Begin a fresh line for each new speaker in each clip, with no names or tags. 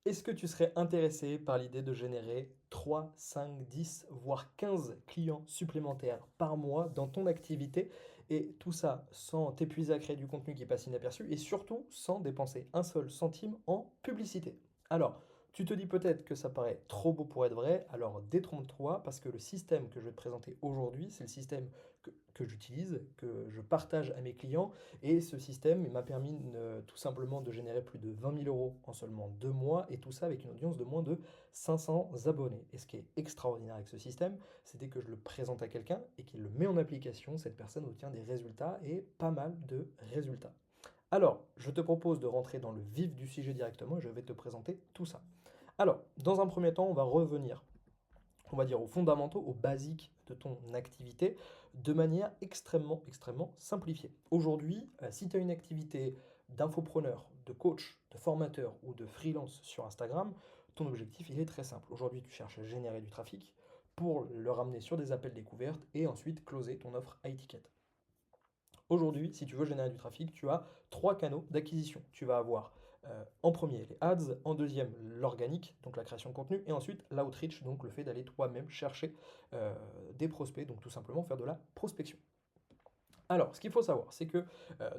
Est-ce que tu serais intéressé par l'idée de générer 3, 5, 10, voire 15 clients supplémentaires par mois dans ton activité et tout ça sans t'épuiser à créer du contenu qui passe inaperçu et surtout sans dépenser un seul centime en publicité? Alors, tu te dis peut-être que ça paraît trop beau pour être vrai, alors détrompe-toi parce que le système que je vais te présenter aujourd'hui, c'est le système que j'utilise, que je partage à mes clients et ce système, il m'a permis tout simplement de générer plus de 20 000 euros en seulement 2 mois, et tout ça avec une audience de moins de 500 abonnés. Et ce qui est extraordinaire avec ce système, c'est dès que je le présente à quelqu'un et qu'il le met en application, cette personne obtient des résultats et pas mal de résultats. Alors, je te propose de rentrer dans le vif du sujet directement et je vais te présenter tout ça. Alors, dans un premier temps, on va revenir, on va dire, aux fondamentaux, aux basiques de ton activité, de manière extrêmement, extrêmement simplifiée. Aujourd'hui, si tu as une activité d'infopreneur, de coach, de formateur ou de freelance sur Instagram, ton objectif, il est très simple. Aujourd'hui, tu cherches à générer du trafic pour le ramener sur des appels découvertes et ensuite closer ton offre high ticket. Aujourd'hui, si tu veux générer du trafic, tu as trois canaux d'acquisition. Tu vas avoir en premier les ads, en deuxième l'organique, donc la création de contenu, et ensuite l'outreach, donc le fait d'aller toi-même chercher des prospects, donc tout simplement faire de la prospection. Alors, ce qu'il faut savoir, c'est que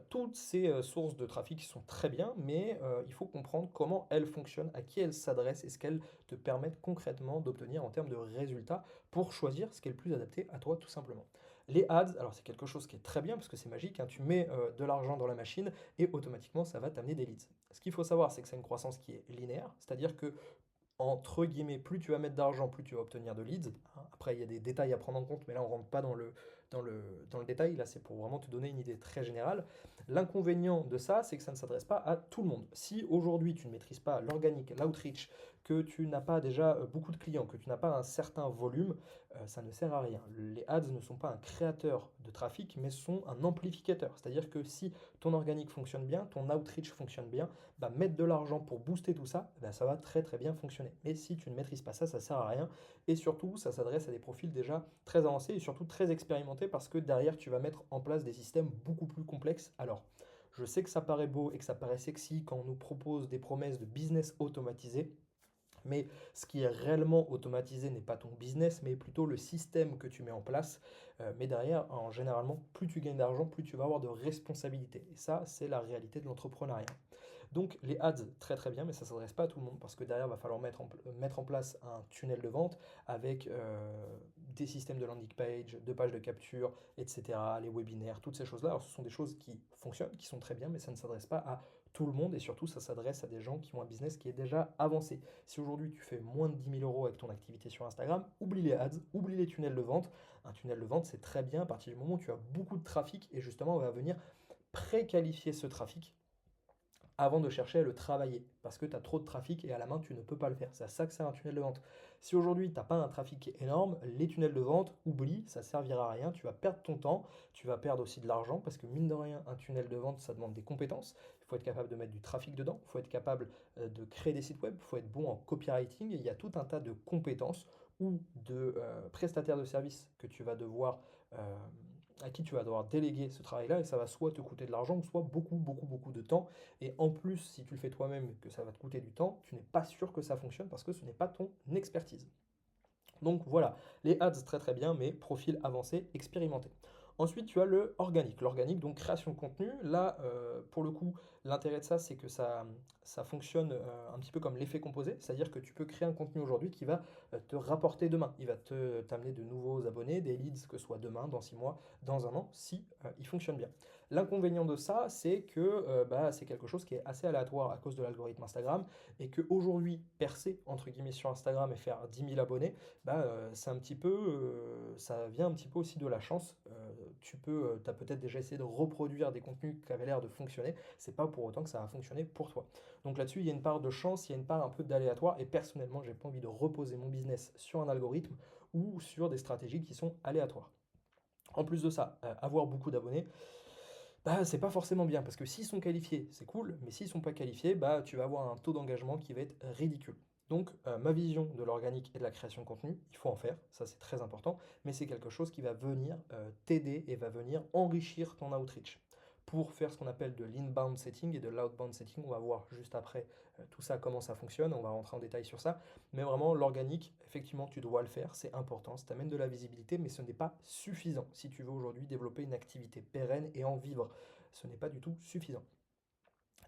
toutes ces sources de trafic sont très bien, mais il faut comprendre comment elles fonctionnent, à qui elles s'adressent et ce qu'elles te permettent concrètement d'obtenir en termes de résultats pour choisir ce qui est le plus adapté à toi, tout simplement. Les ads, alors c'est quelque chose qui est très bien parce que c'est magique, hein, tu mets de l'argent dans la machine et automatiquement ça va t'amener des leads. Ce qu'il faut savoir, c'est que c'est une croissance qui est linéaire, c'est-à-dire que entre guillemets, plus tu vas mettre d'argent, plus tu vas obtenir de leads, hein. Après, il y a des détails à prendre en compte, mais là, on ne rentre pas dans le détail. Là, c'est pour vraiment te donner une idée très générale. L'inconvénient de ça, c'est que ça ne s'adresse pas à tout le monde. Si aujourd'hui, tu ne maîtrises pas l'organique, l'outreach, que tu n'as pas déjà beaucoup de clients, que tu n'as pas un certain volume, ça ne sert à rien. Les ads ne sont pas un créateur de trafic, mais sont un amplificateur. C'est-à-dire que si ton organique fonctionne bien, ton outreach fonctionne bien, bah, mettre de l'argent pour booster tout ça, bah, ça va très très bien fonctionner. Mais si tu ne maîtrises pas ça, ça sert à rien. Et surtout, ça s'adresse à des profils déjà très avancés et surtout très expérimentés parce que derrière, tu vas mettre en place des systèmes beaucoup plus complexes. Alors, je sais que ça paraît beau et que ça paraît sexy quand on nous propose des promesses de business automatisé. Mais ce qui est réellement automatisé n'est pas ton business, mais plutôt le système que tu mets en place. Mais derrière, généralement, plus tu gagnes d'argent, plus tu vas avoir de responsabilités. Et ça, c'est la réalité de l'entrepreneuriat. Donc les ads, très très bien, mais ça ne s'adresse pas à tout le monde parce que derrière, il va falloir mettre en place un tunnel de vente avec des systèmes de landing page, de pages de capture, etc., les webinaires, toutes ces choses-là. Alors ce sont des choses qui fonctionnent, qui sont très bien, mais ça ne s'adresse pas à tout le monde et surtout ça s'adresse à des gens qui ont un business qui est déjà avancé. Si aujourd'hui tu fais moins de 10 000 € avec ton activité sur Instagram, oublie les ads, oublie les tunnels de vente. Un tunnel de vente, c'est très bien à partir du moment où tu as beaucoup de trafic et justement on va venir préqualifier ce trafic avant de chercher à le travailler, parce que tu as trop de trafic et à la main, tu ne peux pas le faire. C'est à ça que sert un tunnel de vente. Si aujourd'hui, tu n'as pas un trafic qui est énorme, les tunnels de vente, oublie, ça ne servira à rien, tu vas perdre ton temps, tu vas perdre aussi de l'argent, parce que mine de rien, un tunnel de vente, ça demande des compétences. Il faut être capable de mettre du trafic dedans, il faut être capable de créer des sites web, il faut être bon en copywriting, et il y a tout un tas de compétences ou de prestataires de services que tu vas devoir à qui tu vas devoir déléguer ce travail-là et ça va soit te coûter de l'argent ou soit beaucoup, beaucoup, beaucoup de temps. Et en plus, si tu le fais toi-même et que ça va te coûter du temps, tu n'es pas sûr que ça fonctionne parce que ce n'est pas ton expertise. Donc voilà, les ads très très bien, mais profil avancé, expérimenté. Ensuite, tu as le organique. L'organique, donc création de contenu. Là, pour le coup, l'intérêt de ça, c'est que ça fonctionne un petit peu comme l'effet composé, c'est-à-dire que tu peux créer un contenu aujourd'hui qui va te rapporter demain. Il va t'amener de nouveaux abonnés, des leads, que ce soit demain, dans 6 mois, dans un an, si il fonctionne bien. L'inconvénient de ça, c'est que bah, c'est quelque chose qui est assez aléatoire à cause de l'algorithme Instagram et qu'aujourd'hui, percer, entre guillemets, sur Instagram et faire 10 000 abonnés, bah, c'est un petit peu, ça vient un petit peu aussi de la chance. Tu as peut-être déjà essayé de reproduire des contenus qui avaient l'air de fonctionner. C'est pas pour autant que ça va fonctionner pour toi. Donc là-dessus, il y a une part de chance, il y a une part un peu d'aléatoire. Et personnellement, j'ai pas envie de reposer mon business sur un algorithme ou sur des stratégies qui sont aléatoires. En plus de ça, avoir beaucoup d'abonnés, bah, c'est pas forcément bien parce que s'ils sont qualifiés, c'est cool, mais s'ils sont pas qualifiés, bah, tu vas avoir un taux d'engagement qui va être ridicule. Donc, ma vision de l'organique et de la création de contenu, il faut en faire, ça c'est très important, mais c'est quelque chose qui va venir t'aider et va venir enrichir ton outreach. pour faire ce qu'on appelle de l'inbound setting et de l'outbound setting. On va voir juste après tout ça, comment ça fonctionne, on va rentrer en détail sur ça. Mais vraiment, l'organique, effectivement, tu dois le faire, c'est important, ça t'amène de la visibilité, mais ce n'est pas suffisant si tu veux aujourd'hui développer une activité pérenne et en vivre. Ce n'est pas du tout suffisant.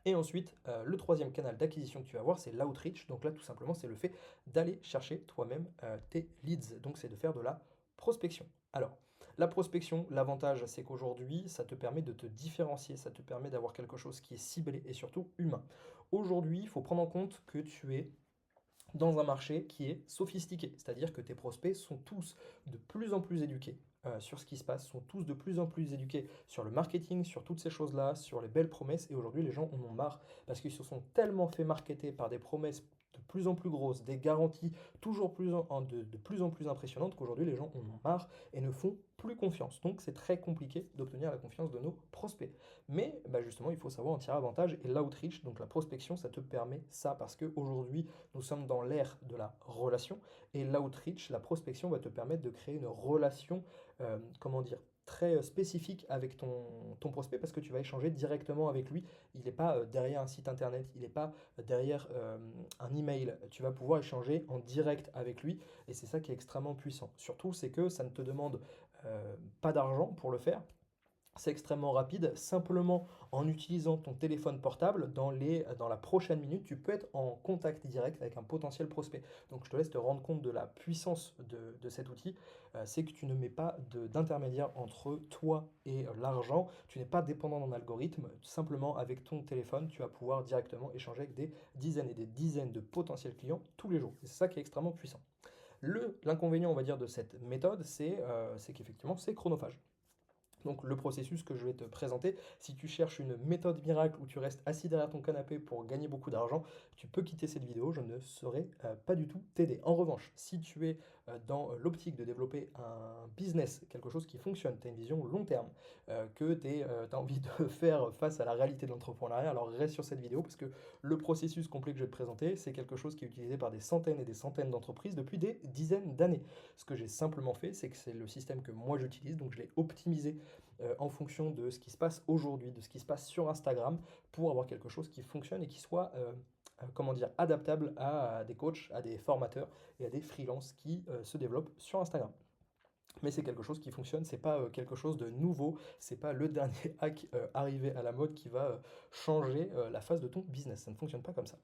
Et ensuite, le troisième canal d'acquisition que tu vas avoir, c'est l'outreach. Donc là, tout simplement, c'est le fait d'aller chercher toi-même tes leads. Donc c'est de faire de la prospection. Alors, la prospection, l'avantage, c'est qu'aujourd'hui, ça te permet de te différencier, ça te permet d'avoir quelque chose qui est ciblé et surtout humain. Aujourd'hui, il faut prendre en compte que tu es dans un marché qui est sophistiqué, c'est-à-dire que tes prospects sont tous de plus en plus éduqués sur ce qui se passe, sont tous de plus en plus éduqués sur le marketing, sur toutes ces choses-là, sur les belles promesses, et aujourd'hui les gens en ont marre parce qu'ils se sont tellement fait marketer par des promesses de plus en plus grosses, des garanties toujours de plus en plus impressionnantes qu'aujourd'hui les gens en ont marre et ne font plus confiance. Donc c'est très compliqué d'obtenir la confiance de nos prospects. Mais bah, justement, il faut savoir en tirer avantage et l'outreach, donc la prospection, ça te permet ça parce qu'aujourd'hui, nous sommes dans l'ère de la relation et l'outreach, la prospection, va te permettre de créer une relation, comment dire, très spécifique avec ton prospect parce que tu vas échanger directement avec lui. Il n'est pas derrière un site internet, il n'est pas derrière un email. Tu vas pouvoir échanger en direct avec lui et c'est ça qui est extrêmement puissant. Surtout, c'est que ça ne te demande pas d'argent pour le faire. C'est extrêmement rapide. Simplement en utilisant ton téléphone portable, dans la prochaine minute, tu peux être en contact direct avec un potentiel prospect. Donc je te laisse te rendre compte de la puissance de cet outil. C'est que tu ne mets pas d'intermédiaire entre toi et l'argent. Tu n'es pas dépendant d'un algorithme. Simplement avec ton téléphone, tu vas pouvoir directement échanger avec des dizaines et des dizaines de potentiels clients tous les jours. Et c'est ça qui est extrêmement puissant. L'inconvénient, on va dire, de cette méthode, c'est qu'effectivement, c'est chronophage. Donc le processus que je vais te présenter, si tu cherches une méthode miracle où tu restes assis derrière ton canapé pour gagner beaucoup d'argent, tu peux quitter cette vidéo, je ne saurais pas du tout t'aider. En revanche, si tu es dans l'optique de développer un business, quelque chose qui fonctionne, tu as une vision long terme, que tu as envie de faire face à la réalité de l'entrepreneuriat, alors reste sur cette vidéo parce que le processus complet que je vais te présenter, c'est quelque chose qui est utilisé par des centaines et des centaines d'entreprises depuis des dizaines d'années. Ce que j'ai simplement fait, c'est que c'est le système que moi j'utilise, donc je l'ai optimisé en fonction de ce qui se passe aujourd'hui, de ce qui se passe sur Instagram, pour avoir quelque chose qui fonctionne et qui soit comment dire, adaptable à des coachs, à des formateurs et à des freelances qui se développent sur Instagram. Mais c'est quelque chose qui fonctionne, c'est pas quelque chose de nouveau, c'est pas le dernier hack arrivé à la mode qui va changer la face de ton business. Ça ne fonctionne pas comme ça.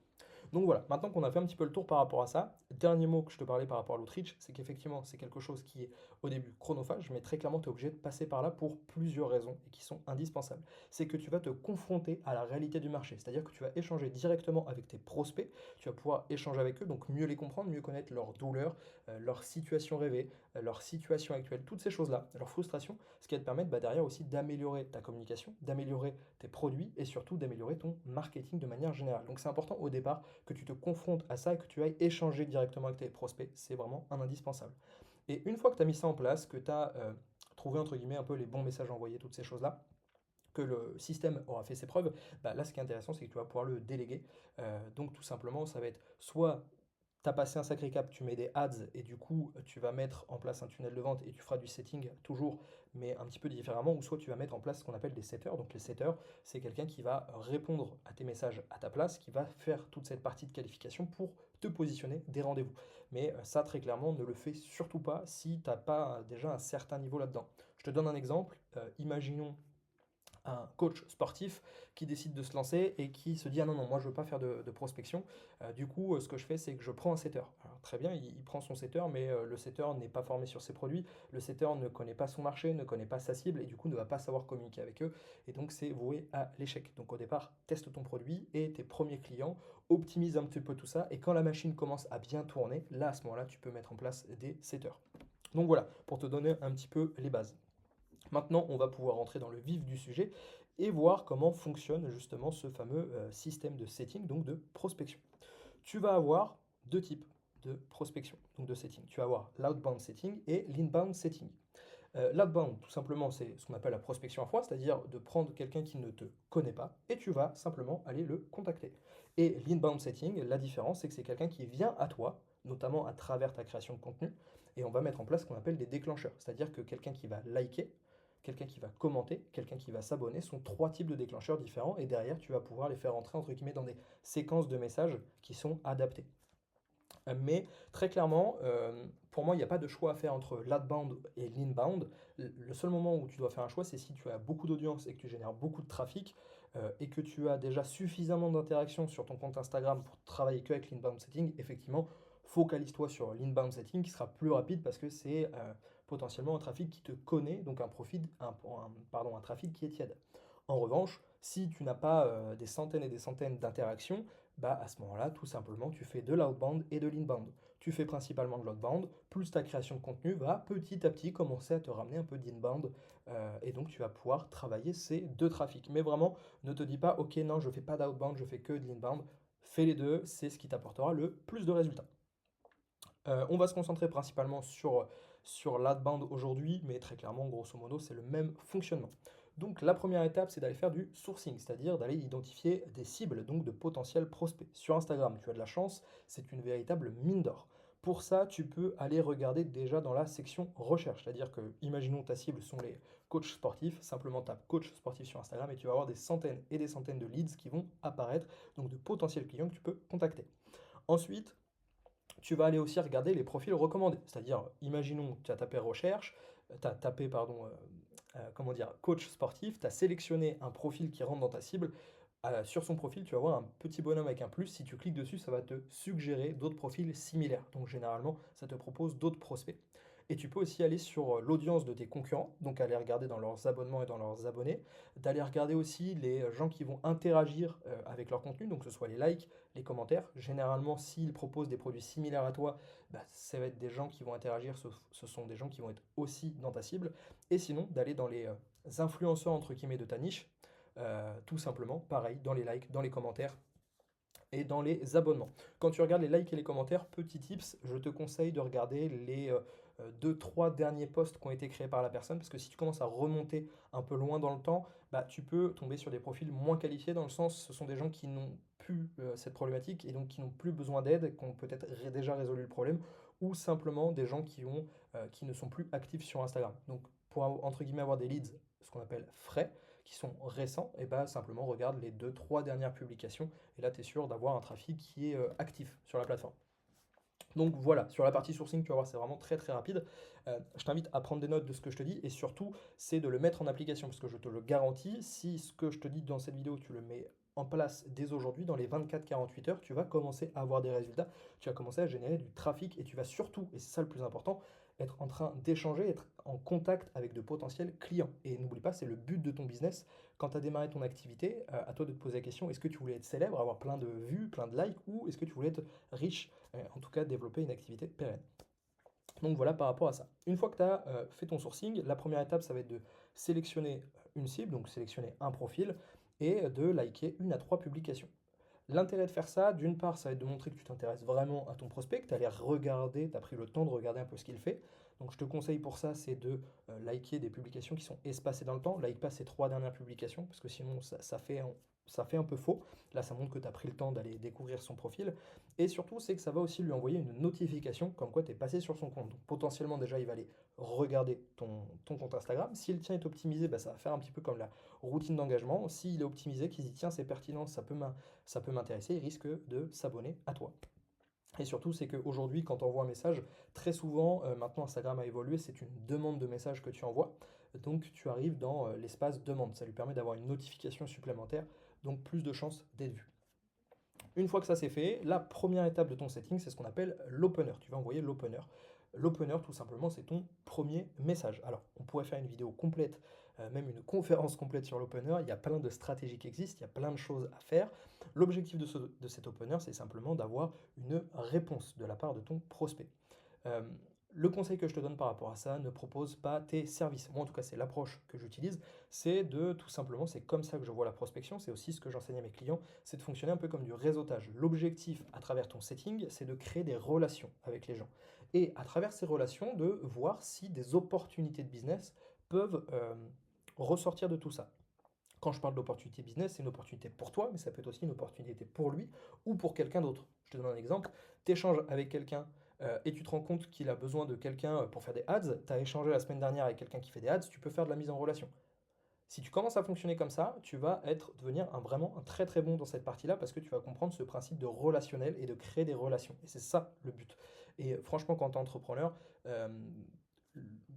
Donc voilà, maintenant qu'on a fait un petit peu le tour par rapport à ça, dernier mot que je te parlais par rapport à l'outreach, c'est qu'effectivement c'est quelque chose qui est au début chronophage, mais très clairement tu es obligé de passer par là pour plusieurs raisons et qui sont indispensables. C'est que tu vas te confronter à la réalité du marché, c'est-à-dire que tu vas échanger directement avec tes prospects, tu vas pouvoir échanger avec eux, donc mieux les comprendre, mieux connaître leurs douleurs, leur situation rêvée, leur situation actuelle, toutes ces choses-là, leurs frustrations, ce qui va te permettre derrière aussi d'améliorer ta communication, d'améliorer tes produits et surtout d'améliorer ton marketing de manière générale. Donc c'est important au départ que tu te confrontes à ça et que tu ailles échanger directement avec tes prospects. C'est vraiment un indispensable. Et une fois que tu as mis ça en place, que tu as trouvé entre guillemets un peu les bons messages envoyés, toutes ces choses-là, que le système aura fait ses preuves, là ce qui est intéressant c'est que tu vas pouvoir le déléguer. Donc tout simplement ça va être soit tu as passé un sacré cap, tu mets des ads et du coup tu vas mettre en place un tunnel de vente et tu feras du setting toujours, mais un petit peu différemment, ou soit tu vas mettre en place ce qu'on appelle des setters. Donc les setters, c'est quelqu'un qui va répondre à tes messages à ta place, qui va faire toute cette partie de qualification pour te positionner des rendez-vous. Mais ça très clairement ne le fais surtout pas si tu n'as pas déjà un certain niveau là-dedans. Je te donne un exemple, imaginons un coach sportif qui décide de se lancer et qui se dit ah non non moi je veux pas faire de prospection. Du coup ce que je fais c'est que je prends un setter. Alors, très bien il prend son setter mais le setter n'est pas formé sur ses produits, le setter ne connaît pas son marché, ne connaît pas sa cible et du coup ne va pas savoir communiquer avec eux et donc c'est voué à l'échec. Donc au départ teste ton produit et tes premiers clients, optimise un petit peu tout ça et quand la machine commence à bien tourner, là à ce moment là tu peux mettre en place des setters. Donc voilà pour te donner un petit peu les bases. Maintenant, on va pouvoir rentrer dans le vif du sujet et voir comment fonctionne justement ce fameux système de setting, donc de prospection. Tu vas avoir deux types de prospection, donc de setting. Tu vas avoir l'outbound setting et l'inbound setting. L'outbound, tout simplement, c'est ce qu'on appelle la prospection à froid, c'est-à-dire de prendre quelqu'un qui ne te connaît pas et tu vas simplement aller le contacter. Et l'inbound setting, la différence, c'est que c'est quelqu'un qui vient à toi, notamment à travers ta création de contenu, et on va mettre en place ce qu'on appelle des déclencheurs, c'est-à-dire que quelqu'un qui va liker, quelqu'un qui va commenter, quelqu'un qui va s'abonner, sont trois types de déclencheurs différents et derrière, tu vas pouvoir les faire rentrer entre guillemets dans des séquences de messages qui sont adaptées. Mais très clairement, pour moi, il n'y a pas de choix à faire entre l'outbound et l'inbound. Le seul moment où tu dois faire un choix, c'est si tu as beaucoup d'audience et que tu génères beaucoup de trafic et que tu as déjà suffisamment d'interactions sur ton compte Instagram pour travailler que avec l'inbound setting. Effectivement, focalise-toi sur l'inbound setting qui sera plus rapide parce que c'est potentiellement un trafic qui te connaît, donc pardon, un trafic qui est tiède. En revanche, si tu n'as pas des centaines et des centaines d'interactions, bah à ce moment-là, tout simplement, tu fais de l'outbound et de l'inbound. Tu fais principalement de l'outbound, plus ta création de contenu va petit à petit commencer à te ramener un peu d'inbound, et donc tu vas pouvoir travailler ces deux trafics. Mais vraiment, ne te dis pas, ok, non, je fais pas d'outbound, je fais que de l'inbound. Fais les deux, c'est ce qui t'apportera le plus de résultats. On va se concentrer principalement sur l'outbound aujourd'hui, mais très clairement, grosso modo, c'est le même fonctionnement. Donc la première étape, c'est d'aller faire du sourcing, c'est-à-dire d'aller identifier des cibles, donc de potentiels prospects. Sur Instagram, tu as de la chance, c'est une véritable mine d'or. Pour ça, tu peux aller regarder déjà dans la section recherche, c'est-à-dire que, imaginons ta cible sont les coachs sportifs, simplement tape coach sportif sur Instagram et tu vas avoir des centaines et des centaines de leads qui vont apparaître, donc de potentiels clients que tu peux contacter. Ensuite, tu vas aller aussi regarder les profils recommandés. C'est-à-dire, imaginons, tu as tapé recherche, tu as tapé, pardon, comment dire, coach sportif, tu as sélectionné un profil qui rentre dans ta cible. Sur son profil, tu vas voir un petit bonhomme avec un plus. Si tu cliques dessus, ça va te suggérer d'autres profils similaires. Donc, généralement, ça te propose d'autres prospects. Et tu peux aussi aller sur l'audience de tes concurrents, donc aller regarder dans leurs abonnements et dans leurs abonnés, d'aller regarder aussi les gens qui vont interagir avec leur contenu, donc que ce soit les likes, les commentaires. Généralement, s'ils proposent des produits similaires à toi, bah, ça va être des gens qui vont interagir, ce sont des gens qui vont être aussi dans ta cible. Et sinon, d'aller dans les influenceurs entre guillemets de ta niche, tout simplement, pareil, dans les likes, dans les commentaires et dans les abonnements. Quand tu regardes les likes et les commentaires, petit tips, je te conseille de regarder les 2-3 derniers posts qui ont été créés par la personne, parce que si tu commences à remonter un peu loin dans le temps, bah, tu peux tomber sur des profils moins qualifiés, dans le sens, ce sont des gens qui n'ont plus cette problématique, et donc qui n'ont plus besoin d'aide, qui ont peut-être déjà résolu le problème, ou simplement des gens qui ne sont plus actifs sur Instagram. Donc pour entre guillemets avoir des leads, ce qu'on appelle frais, qui sont récents, et bah simplement regarde les 2-3 dernières publications et là, tu es sûr d'avoir un trafic qui est actif sur la plateforme. Donc voilà, sur la partie sourcing, tu vas voir, c'est vraiment très très rapide. Je t'invite à prendre des notes de ce que je te dis et surtout, c'est de le mettre en application parce que je te le garantis, si ce que je te dis dans cette vidéo, tu le mets en place dès aujourd'hui, dans les 24-48 heures, tu vas commencer à avoir des résultats, tu vas commencer à générer du trafic et tu vas surtout, et c'est ça le plus important, être en train d'échanger, être en contact avec de potentiels clients. Et n'oublie pas, c'est le but de ton business. Quand tu as démarré ton activité, à toi de te poser la question, est-ce que tu voulais être célèbre, avoir plein de vues, plein de likes, ou est-ce que tu voulais être riche, en tout cas développer une activité pérenne. Donc voilà par rapport à ça. Une fois que tu as fait ton sourcing, la première étape, ça va être de sélectionner une cible, donc sélectionner un profil, et de liker une à trois publications. L'intérêt de faire ça, d'une part, ça va être de montrer que tu t'intéresses vraiment à ton prospect, que tu as regarder, tu as pris le temps de regarder un peu ce qu'il fait. Donc je te conseille pour ça, c'est de liker des publications qui sont espacées dans le temps. Like pas ces trois dernières publications, parce que sinon ça fait un peu faux. Là, ça montre que tu as pris le temps d'aller découvrir son profil. Et surtout, c'est que ça va aussi lui envoyer une notification comme quoi tu es passé sur son compte. Donc potentiellement, déjà, il va aller regarder ton compte Instagram. Si le tien est optimisé, bah, ça va faire un petit peu comme la routine d'engagement. S'il est optimisé, qu'il se dit tiens, c'est pertinent, ça peut m'intéresser, il risque de s'abonner à toi. Et surtout, c'est qu'aujourd'hui, quand on envoie un message, très souvent, maintenant Instagram a évolué, c'est une demande de message que tu envoies. Donc tu arrives dans l'espace demande. Ça lui permet d'avoir une notification supplémentaire, donc plus de chances d'être vu. Une fois que ça c'est fait, la première étape de ton setting, c'est ce qu'on appelle l'opener. Tu vas envoyer l'opener. L'opener, tout simplement, c'est ton premier message. Alors, on pourrait faire une vidéo complète, même une conférence complète sur l'opener. Il y a plein de stratégies qui existent, il y a plein de choses à faire. L'objectif de cet opener, c'est simplement d'avoir une réponse de la part de ton prospect. Euh, le conseil que je te donne par rapport à ça, ne propose pas tes services. Moi, en tout cas, c'est l'approche que j'utilise. C'est de tout simplement, c'est comme ça que je vois la prospection. C'est aussi ce que j'enseigne à mes clients. C'est de fonctionner un peu comme du réseautage. L'objectif à travers ton setting, c'est de créer des relations avec les gens. Et à travers ces relations, de voir si des opportunités de business peuvent ressortir de tout ça. Quand je parle d'opportunité business, c'est une opportunité pour toi, mais ça peut être aussi une opportunité pour lui ou pour quelqu'un d'autre. Je te donne un exemple. Tu échanges avec quelqu'un et tu te rends compte qu'il a besoin de quelqu'un pour faire des ads, tu as échangé la semaine dernière avec quelqu'un qui fait des ads, tu peux faire de la mise en relation. Si tu commences à fonctionner comme ça, tu vas devenir vraiment un très très bon dans cette partie-là parce que tu vas comprendre ce principe de relationnel et de créer des relations. Et c'est ça le but. Et franchement, quand tu es entrepreneur, euh,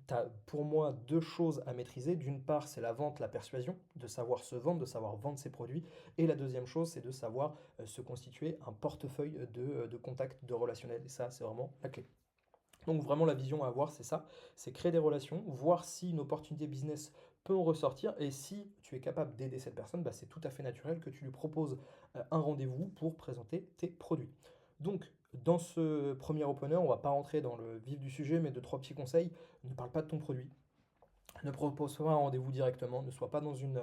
tu as pour moi deux choses à maîtriser. D'une part, c'est la vente, la persuasion, de savoir se vendre, de savoir vendre ses produits. Et la deuxième chose, c'est de savoir se constituer un portefeuille de contacts, de relationnels. Et ça, c'est vraiment la clé. Donc vraiment la vision à avoir, c'est ça, c'est créer des relations, voir si une opportunité business peut en ressortir, et si tu es capable d'aider cette personne, bah, c'est tout à fait naturel que tu lui proposes un rendez-vous pour présenter tes produits. Donc dans ce premier opener, on va pas rentrer dans le vif du sujet, mais deux, trois petits conseils. Ne parle pas de ton produit, ne propose pas un rendez-vous directement, ne sois pas dans une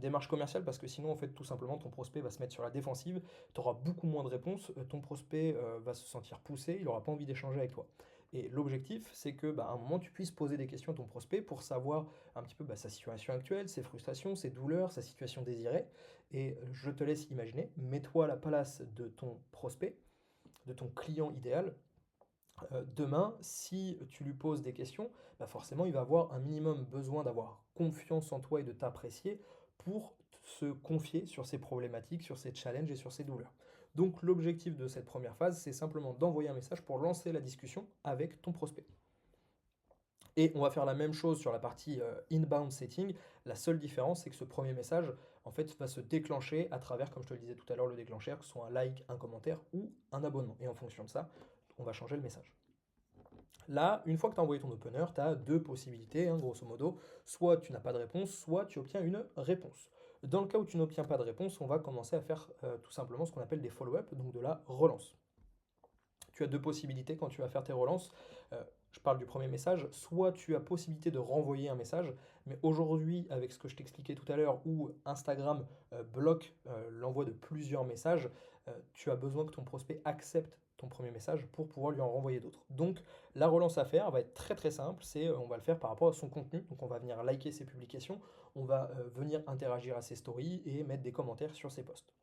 démarche commerciale parce que sinon, en fait, tout simplement, ton prospect va se mettre sur la défensive, tu auras beaucoup moins de réponses, ton prospect va se sentir poussé, il n'aura pas envie d'échanger avec toi. Et l'objectif, c'est que bah, à un moment, tu puisses poser des questions à ton prospect pour savoir un petit peu bah, sa situation actuelle, ses frustrations, ses douleurs, sa situation désirée. Et je te laisse imaginer, mets-toi à la place de ton prospect, de ton client idéal, demain, si tu lui poses des questions, bah forcément, il va avoir un minimum besoin d'avoir confiance en toi et de t'apprécier pour se confier sur ses problématiques, sur ses challenges et sur ses douleurs. Donc l'objectif de cette première phase, c'est simplement d'envoyer un message pour lancer la discussion avec ton prospect. Et on va faire la même chose sur la partie inbound setting. La seule différence, c'est que ce premier message, en fait, va se déclencher à travers, comme je te le disais tout à l'heure, le déclencheur, que ce soit un like, un commentaire ou un abonnement. Et en fonction de ça, on va changer le message. Là, une fois que tu as envoyé ton opener, tu as deux possibilités, hein, grosso modo. Soit tu n'as pas de réponse, soit tu obtiens une réponse. Dans le cas où tu n'obtiens pas de réponse, on va commencer à faire tout simplement ce qu'on appelle des follow-up, donc de la relance. Tu as deux possibilités quand tu vas faire tes relances. Je parle du premier message. Soit tu as possibilité de renvoyer un message, mais aujourd'hui, avec ce que je t'expliquais tout à l'heure, où Instagram bloque l'envoi de plusieurs messages, tu as besoin que ton prospect accepte ton premier message pour pouvoir lui en renvoyer d'autres. Donc la relance à faire va être très très simple, on va le faire par rapport à son contenu. Donc on va venir liker ses publications, on va venir interagir à ses stories et mettre des commentaires sur ses posts.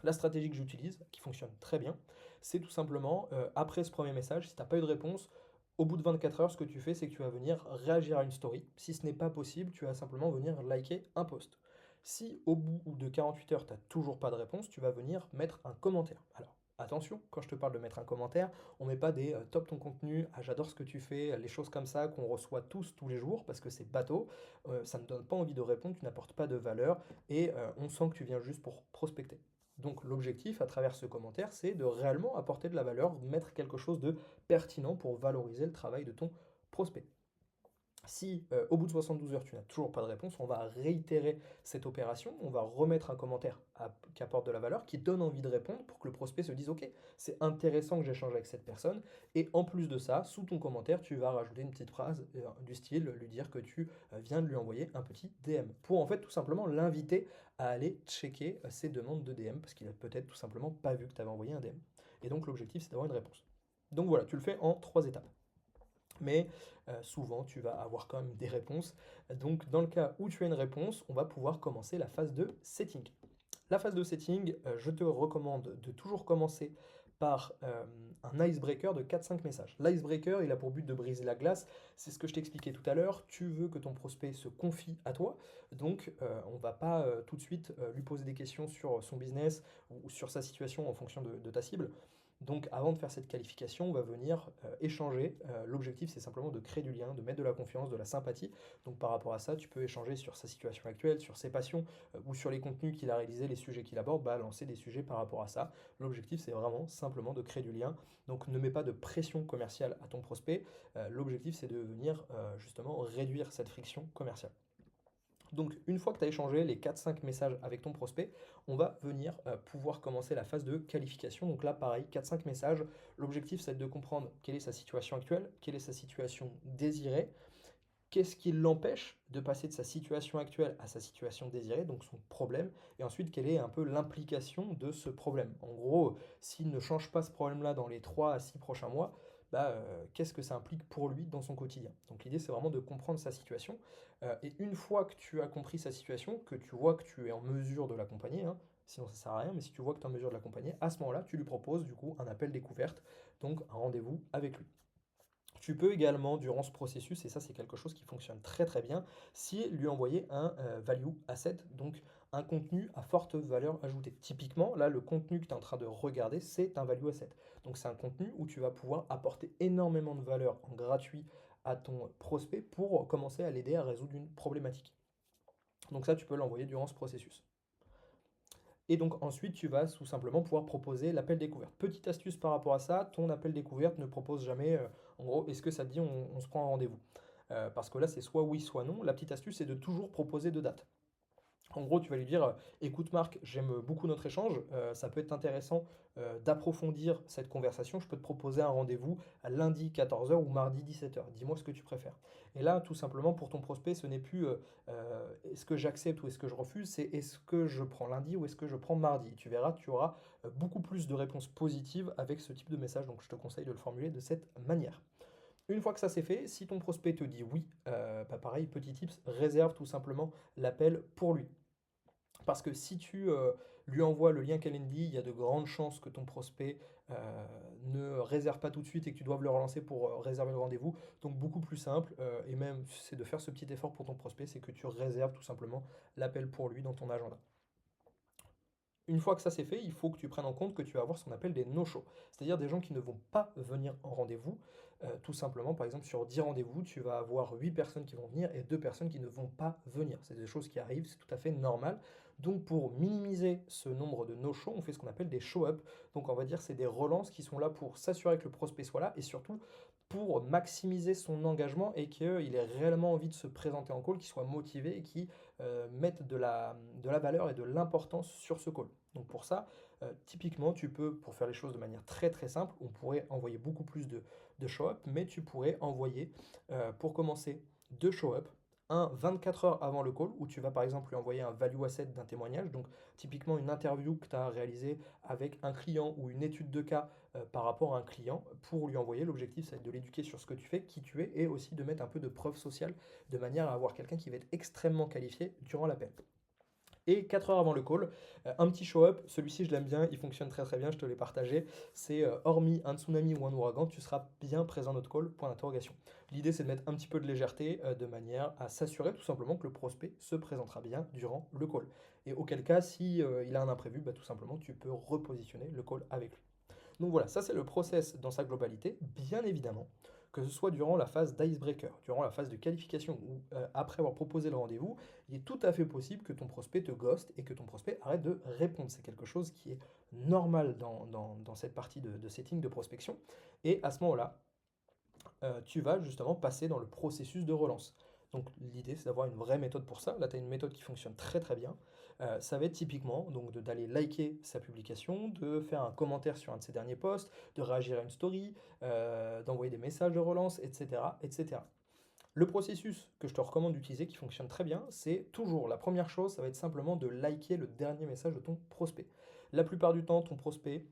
La stratégie que j'utilise, qui fonctionne très bien, c'est tout simplement, après ce premier message, si tu n'as pas eu de réponse, au bout de 24 heures, ce que tu fais, c'est que tu vas venir réagir à une story. Si ce n'est pas possible, tu vas simplement venir liker un post. Si au bout de 48 heures, tu n'as toujours pas de réponse, tu vas venir mettre un commentaire. Alors, attention, quand je te parle de mettre un commentaire, on ne met pas des top ton contenu, ah, j'adore ce que tu fais, les choses comme ça qu'on reçoit tous les jours, parce que c'est bateau, ça ne donne pas envie de répondre, tu n'apportes pas de valeur, et on sent que tu viens juste pour prospecter. Donc l'objectif à travers ce commentaire, c'est de réellement apporter de la valeur, mettre quelque chose de pertinent pour valoriser le travail de ton prospect. Si au bout de 72 heures, tu n'as toujours pas de réponse, on va réitérer cette opération, on va remettre un commentaire qui apporte de la valeur, qui donne envie de répondre pour que le prospect se dise ok, c'est intéressant que j'échange avec cette personne. Et en plus de ça, sous ton commentaire, tu vas rajouter une petite phrase du style, lui dire que tu viens de lui envoyer un petit DM. Pour en fait tout simplement l'inviter à aller checker ses demandes de DM, parce qu'il a peut-être tout simplement pas vu que tu avais envoyé un DM. Et donc l'objectif, c'est d'avoir une réponse. Donc voilà, tu le fais en 3 étapes. Mais souvent, tu vas avoir quand même des réponses. Donc, dans le cas où tu as une réponse, on va pouvoir commencer la phase de setting. La phase de setting, je te recommande de toujours commencer par un icebreaker de 4-5 messages. L'icebreaker, il a pour but de briser la glace. C'est ce que je t'expliquais tout à l'heure. Tu veux que ton prospect se confie à toi. Donc, on ne va pas tout de suite lui poser des questions sur son business ou sur sa situation en fonction de ta cible. Donc avant de faire cette qualification, on va venir échanger. L'objectif, c'est simplement de créer du lien, de mettre de la confiance, de la sympathie. Donc par rapport à ça, tu peux échanger sur sa situation actuelle, sur ses passions ou sur les contenus qu'il a réalisés, les sujets qu'il aborde, bah, lancer des sujets par rapport à ça. L'objectif, c'est vraiment simplement de créer du lien. Donc ne mets pas de pression commerciale à ton prospect. L'objectif, c'est de venir justement réduire cette friction commerciale. Donc une fois que tu as échangé les 4-5 messages avec ton prospect, on va venir pouvoir commencer la phase de qualification. Donc là, pareil, 4-5 messages. L'objectif, c'est de comprendre quelle est sa situation actuelle, quelle est sa situation désirée, qu'est-ce qui l'empêche de passer de sa situation actuelle à sa situation désirée, donc son problème, et ensuite quelle est un peu l'implication de ce problème. En gros, s'il ne change pas ce problème-là dans les 3 à 6 prochains mois, bah, qu'est-ce que ça implique pour lui dans son quotidien. Donc l'idée, c'est vraiment de comprendre sa situation, et une fois que tu as compris sa situation, que tu vois que tu es en mesure de l'accompagner, hein, sinon ça sert à rien, mais si tu vois que tu es en mesure de l'accompagner, à ce moment-là, tu lui proposes du coup un appel découverte, donc un rendez-vous avec lui. Tu peux également, durant ce processus, et ça c'est quelque chose qui fonctionne très très bien, si lui envoyer un value asset, donc un contenu à forte valeur ajoutée. Typiquement, là, le contenu que tu es en train de regarder, c'est un value asset. Donc c'est un contenu où tu vas pouvoir apporter énormément de valeur en gratuit à ton prospect pour commencer à l'aider à résoudre une problématique. Donc ça, tu peux l'envoyer durant ce processus. Et donc ensuite, tu vas tout simplement pouvoir proposer l'appel découverte. Petite astuce par rapport à ça, ton appel découverte ne propose jamais, en gros, est-ce que ça te dit on se prend un rendez-vous? Parce que là, c'est soit oui, soit non. La petite astuce, c'est de toujours proposer deux dates. En gros, tu vas lui dire, écoute Marc, j'aime beaucoup notre échange, ça peut être intéressant d'approfondir cette conversation, je peux te proposer un rendez-vous à lundi 14 heures ou mardi 17 heures. Dis-moi ce que tu préfères. Et là, tout simplement, pour ton prospect, ce n'est plus est-ce que j'accepte ou est-ce que je refuse, c'est est-ce que je prends lundi ou est-ce que je prends mardi. Tu verras, tu auras beaucoup plus de réponses positives avec ce type de message, donc je te conseille de le formuler de cette manière. Une fois que ça c'est fait, si ton prospect te dit oui, bah pareil, petit tips, réserve tout simplement l'appel pour lui. Parce que si tu lui envoies le lien Calendly, il y a de grandes chances que ton prospect ne réserve pas tout de suite et que tu doives le relancer pour réserver le rendez-vous. Donc beaucoup plus simple, et même c'est de faire ce petit effort pour ton prospect, c'est que tu réserves tout simplement l'appel pour lui dans ton agenda. Une fois que ça c'est fait, il faut que tu prennes en compte que tu vas avoir ce qu'on appelle des no-shows, c'est-à-dire des gens qui ne vont pas venir en rendez-vous. Tout simplement, par exemple, sur 10 rendez-vous, tu vas avoir 8 personnes qui vont venir et 2 personnes qui ne vont pas venir. C'est des choses qui arrivent, c'est tout à fait normal. Donc pour minimiser ce nombre de no-shows, on fait ce qu'on appelle des show-up. Donc on va dire c'est des relances qui sont là pour s'assurer que le prospect soit là et surtout pour maximiser son engagement et qu'il ait réellement envie de se présenter en call, qu'il soit motivé et qu'il mette de la valeur et de l'importance sur ce call. Donc pour ça, typiquement, tu peux, pour faire les choses de manière très très simple, on pourrait envoyer beaucoup plus de show-up, mais tu pourrais envoyer, pour commencer, deux show-up. Un 24 heures avant le call, où tu vas par exemple lui envoyer un value asset d'un témoignage, donc typiquement une interview que tu as réalisée avec un client ou une étude de cas par rapport à un client, pour lui envoyer. L'objectif, ça va être de l'éduquer sur ce que tu fais, qui tu es, et aussi de mettre un peu de preuve sociale, de manière à avoir quelqu'un qui va être extrêmement qualifié durant l'appel. Et 4 heures avant le call, un petit show-up, celui-ci je l'aime bien, il fonctionne très très bien, je te l'ai partagé. C'est hormis un tsunami ou un ouragan, tu seras bien présent à notre call, point d'interrogation. L'idée c'est de mettre un petit peu de légèreté de manière à s'assurer tout simplement que le prospect se présentera bien durant le call. Et auquel cas, si il a un imprévu, bah, tout simplement tu peux repositionner le call avec lui. Donc voilà, ça c'est le process dans sa globalité. Bien évidemment, que ce soit durant la phase d'icebreaker, durant la phase de qualification ou après avoir proposé le rendez-vous, il est tout à fait possible que ton prospect te ghost et que ton prospect arrête de répondre. C'est quelque chose qui est normal dans cette partie de setting de prospection. Et à ce moment-là, tu vas justement passer dans le processus de relance. Donc l'idée c'est d'avoir une vraie méthode pour ça. Là tu as une méthode qui fonctionne très très bien. Ça va être typiquement donc d'aller liker sa publication, de faire un commentaire sur un de ses derniers posts, de réagir à une story, d'envoyer des messages de relance, etc., etc. Le processus que je te recommande d'utiliser, qui fonctionne très bien, c'est toujours la première chose, ça va être simplement de liker le dernier message de ton prospect. La plupart du temps, ton prospect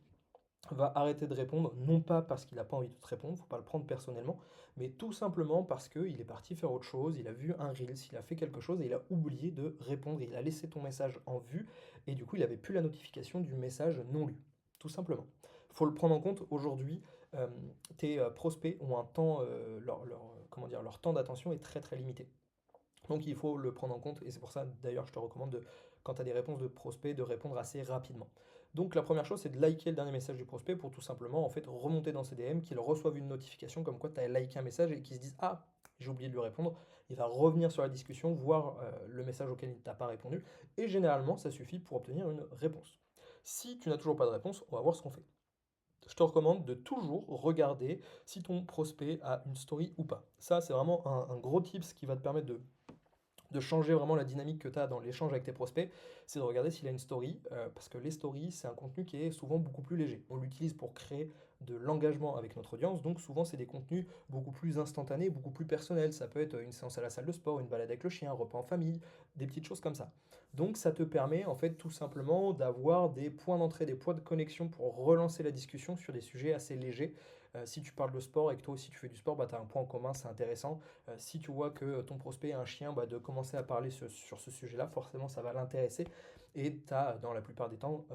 va arrêter de répondre, non pas parce qu'il n'a pas envie de te répondre, faut pas le prendre personnellement, mais tout simplement parce qu'il est parti faire autre chose, il a vu un Reels, il a fait quelque chose et il a oublié de répondre, il a laissé ton message en vue et du coup il n'avait plus la notification du message non lu, tout simplement. Il faut le prendre en compte aujourd'hui, euh, tes prospects ont un temps, comment dire, leur temps d'attention est très très limité. Donc il faut le prendre en compte et c'est pour ça d'ailleurs je te recommande quand tu as des réponses de prospects de répondre assez rapidement. Donc la première chose c'est de liker le dernier message du prospect pour tout simplement en fait remonter dans ses DM, qu'il reçoive une notification comme quoi tu as liké un message et qu'il se dise ah j'ai oublié de lui répondre, il va revenir sur la discussion, voir le message auquel il t'a pas répondu et généralement ça suffit pour obtenir une réponse. Si tu n'as toujours pas de réponse, on va voir ce qu'on fait. Je te recommande de toujours regarder si ton prospect a une story ou pas. Ça, c'est vraiment un gros tips qui va te permettre de changer vraiment la dynamique que tu as dans l'échange avec tes prospects, c'est de regarder s'il a une story, parce que les stories, c'est un contenu qui est souvent beaucoup plus léger. On l'utilise pour créer de l'engagement avec notre audience, donc souvent c'est des contenus beaucoup plus instantanés, beaucoup plus personnels. Ça peut être une séance à la salle de sport, une balade avec le chien, un repas en famille, des petites choses comme ça. Donc ça te permet en fait tout simplement d'avoir des points d'entrée, des points de connexion pour relancer la discussion sur des sujets assez légers. Si tu parles de sport et que toi aussi tu fais du sport, bah, tu as un point en commun, c'est intéressant. Si tu vois que ton prospect a un chien, bah, de commencer à parler sur ce sujet-là, forcément ça va l'intéresser. et tu as dans la plupart du temps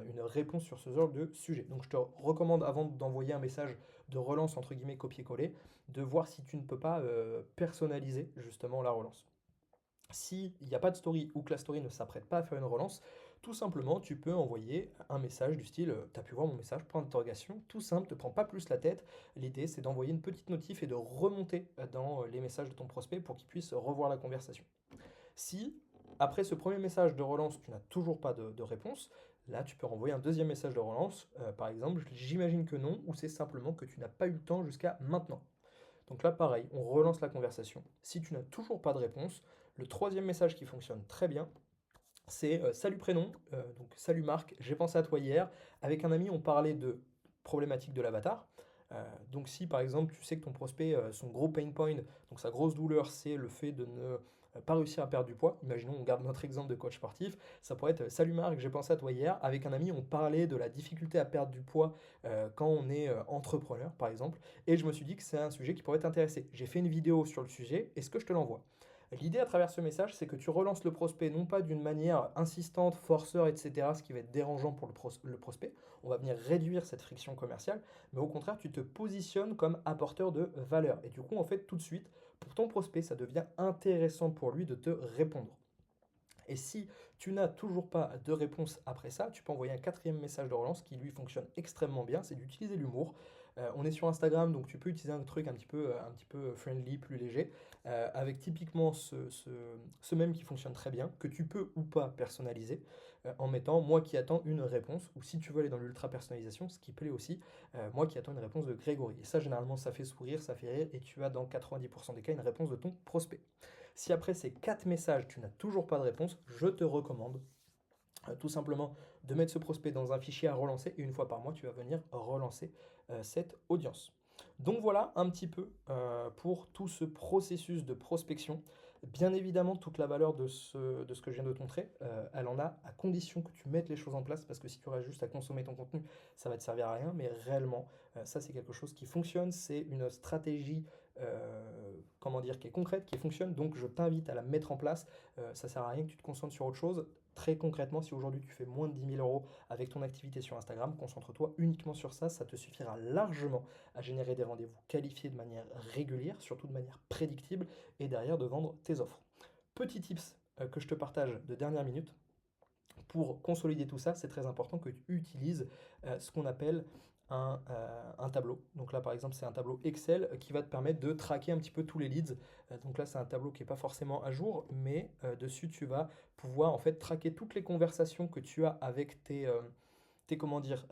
une réponse sur ce genre de sujet. Donc je te recommande avant d'envoyer un message de relance entre guillemets copier-coller, de voir si tu ne peux pas personnaliser justement la relance. S'il n'y a pas de story ou que la story ne s'apprête pas à faire une relance, tout simplement, tu peux envoyer un message du style t'as pu voir mon message, point d'interrogation, tout simple, te prends pas plus la tête. L'idée, c'est d'envoyer une petite notif et de remonter dans les messages de ton prospect pour qu'il puisse revoir la conversation. Si, après ce premier message de relance, tu n'as toujours pas de réponse, là, tu peux renvoyer un deuxième message de relance. Par exemple, j'imagine que non, ou c'est simplement que tu n'as pas eu le temps jusqu'à maintenant. Donc là, pareil, on relance la conversation. Si tu n'as toujours pas de réponse, le troisième message qui fonctionne très bien, c'est salut prénom, donc salut Marc, j'ai pensé à toi hier. Avec un ami, on parlait de problématique de l'avatar. Donc si par exemple tu sais que ton prospect, son gros pain point, donc sa grosse douleur, c'est le fait de ne pas réussir à perdre du poids. Imaginons, on garde notre exemple de coach sportif. Ça pourrait être salut Marc, j'ai pensé à toi hier. Avec un ami, on parlait de la difficulté à perdre du poids quand on est entrepreneur, par exemple. Et je me suis dit que c'est un sujet qui pourrait t'intéresser. J'ai fait une vidéo sur le sujet. Est-ce que je te l'envoie? L'idée à travers ce message, c'est que tu relances le prospect non pas d'une manière insistante, forceur, etc., ce qui va être dérangeant pour le prospect, on va venir réduire cette friction commerciale, mais au contraire, tu te positionnes comme apporteur de valeur. Et du coup, en fait, tout de suite, pour ton prospect, ça devient intéressant pour lui de te répondre. Et si tu n'as toujours pas de réponse après ça, tu peux envoyer un quatrième message de relance qui lui fonctionne extrêmement bien, c'est d'utiliser l'humour. On est sur Instagram, donc tu peux utiliser un truc un petit peu friendly, plus léger, avec typiquement ce même qui fonctionne très bien, que tu peux ou pas personnaliser, en mettant moi qui attends une réponse, ou si tu veux aller dans l'ultra personnalisation, ce qui plaît aussi, moi qui attends une réponse de Grégory. Et ça, généralement, ça fait sourire, ça fait rire, et tu as dans 90% des cas une réponse de ton prospect. Si après ces 4 messages, tu n'as toujours pas de réponse, je te recommande tout simplement de mettre ce prospect dans un fichier à relancer et une fois par mois, tu vas venir relancer cette audience. Donc voilà un petit peu pour tout ce processus de prospection. Bien évidemment, toute la valeur de ce que je viens de te montrer, elle en a à condition que tu mettes les choses en place parce que si tu restes juste à consommer ton contenu, ça va te servir à rien. Mais réellement, ça c'est quelque chose qui fonctionne, c'est une stratégie comment dire, qui est concrète, qui fonctionne. Donc je t'invite à la mettre en place. Ça sert à rien que tu te concentres sur autre chose. Très concrètement, si aujourd'hui tu fais moins de 10 000 euros avec ton activité sur Instagram, concentre-toi uniquement sur ça. Ça te suffira largement à générer des rendez-vous qualifiés de manière régulière, surtout de manière prédictible, et derrière de vendre tes offres. Petit tips que je te partage de dernière minute. Pour consolider tout ça, c'est très important que tu utilises ce qu'on appelle un tableau. Donc là, par exemple, c'est un tableau Excel qui va te permettre de traquer un petit peu tous les leads. Donc là, c'est un tableau qui n'est pas forcément à jour, mais dessus, tu vas pouvoir en fait traquer toutes les conversations que tu as avec comment dire,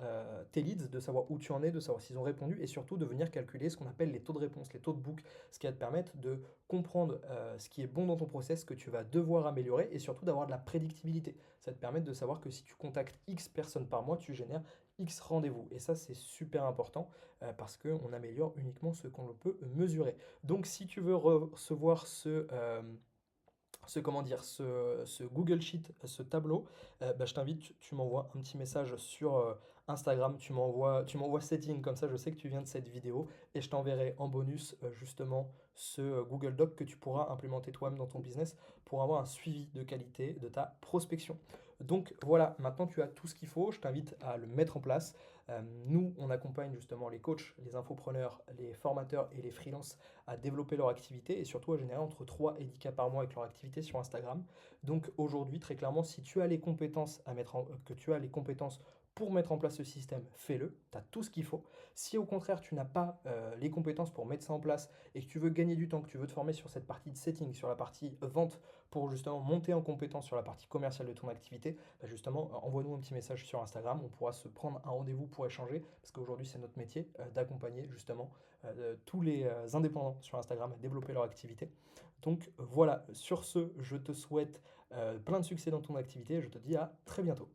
tes leads, de savoir où tu en es, de savoir s'ils ont répondu, et surtout de venir calculer ce qu'on appelle les taux de réponse, les taux de book, ce qui va te permettre de comprendre ce qui est bon dans ton process, ce que tu vas devoir améliorer, et surtout d'avoir de la prédictibilité. Ça va te permettre de savoir que si tu contactes X personnes par mois, tu génères X rendez-vous. Et ça, c'est super important parce qu'on améliore uniquement ce qu'on peut mesurer. Donc, si tu veux recevoir comment dire, ce Google Sheet, ce tableau, bah, je t'invite, tu m'envoies un petit message sur Instagram, tu m'envoies setting, comme ça je sais que tu viens de cette vidéo, et je t'enverrai en bonus justement ce Google Doc que tu pourras implémenter toi-même dans ton business pour avoir un suivi de qualité de ta prospection. Donc voilà, maintenant tu as tout ce qu'il faut, je t'invite à le mettre en place. Nous, on accompagne justement les coachs, les infopreneurs, les formateurs et les freelances à développer leur activité et surtout à générer entre 3 et 10 cas par mois avec leur activité sur Instagram. Donc aujourd'hui, très clairement, si tu as les compétences que tu as les compétences pour mettre en place ce système, fais-le, tu as tout ce qu'il faut. Si au contraire tu n'as pas les compétences pour mettre ça en place et que tu veux gagner du temps, que tu veux te former sur cette partie de setting, sur la partie vente pour justement monter en compétence sur la partie commerciale de ton activité, bah justement envoie-nous un petit message sur Instagram, on pourra se prendre un rendez-vous pour échanger parce qu'aujourd'hui c'est notre métier d'accompagner justement tous les indépendants sur Instagram à développer leur activité. Donc voilà, sur ce, je te souhaite plein de succès dans ton activité et je te dis à très bientôt.